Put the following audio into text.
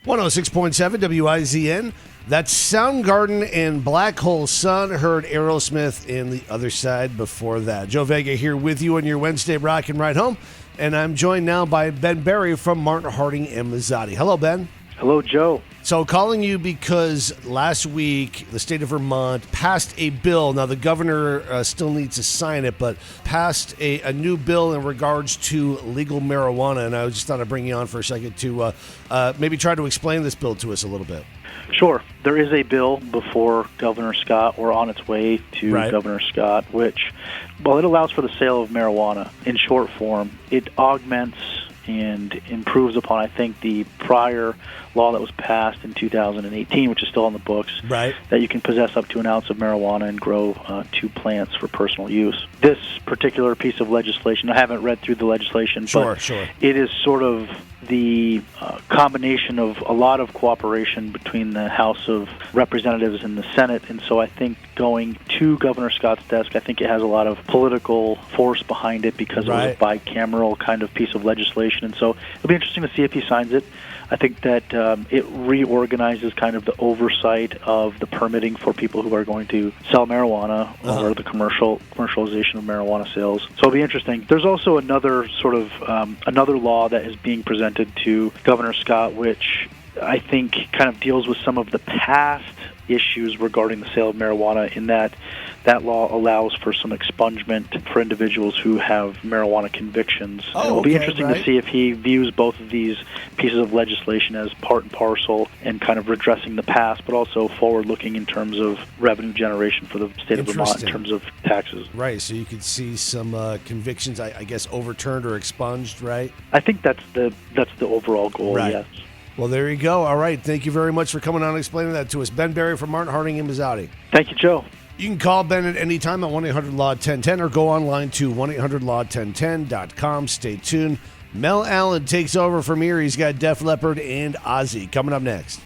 106.7 WIZN. That's Soundgarden and Black Hole Sun. Heard Aerosmith in The Other Side before that. Joe Vega here with you on your Wednesday Rock and Ride Home. And I'm joined now by Ben Berry from Martin, Harding, and Mazzotti. Hello, Ben. Hello, Joe. So calling you because last week the state of Vermont passed a bill. Now the governor still needs to sign it, but passed a new bill in regards to legal marijuana. And I just thought I'd bring you on for a second to maybe try to explain this bill to us a little bit. Sure. There is a bill before Governor Scott, or on its way to Governor Scott, which, well, it allows for the sale of marijuana. In short form, it augments and improves upon, I think, the prior law that was passed in 2018, which is still on the books, that you can possess up to an ounce of marijuana and grow 2 plants for personal use. This particular piece of legislation, I haven't read through the legislation, but it is sort of the combination of a lot of cooperation between the House of Representatives and the Senate, and so I think going to Governor Scott's desk, I think it has a lot of political force behind it because it was a bicameral kind of piece of legislation, and so it'll be interesting to see if he signs it. I think that it reorganizes kind of the oversight of the permitting for people who are going to sell marijuana or the commercialization of marijuana sales. So it'll be interesting. There's also another sort of another law that is being presented to Governor Scott, which I think kind of deals with some of the past issues regarding the sale of marijuana, in that law allows for some expungement for individuals who have marijuana convictions. It'll be interesting to see if he views both of these pieces of legislation as part and parcel and kind of redressing the past, but also forward-looking in terms of revenue generation for the state of Vermont in terms of taxes. Right, so you could see some convictions, I guess, overturned or expunged, right? I think that's the overall goal, yes. Well, there you go. All right. Thank you very much for coming on and explaining that to us. Ben Berry from Martin, Harding, and Mazzotti. Thank you, Joe. You can call Ben at any time at 1-800-LAW-1010 or go online to 1-800-LAW-1010.com. Stay tuned. Mel Allen takes over from here. He's got Def Leppard and Ozzy coming up next.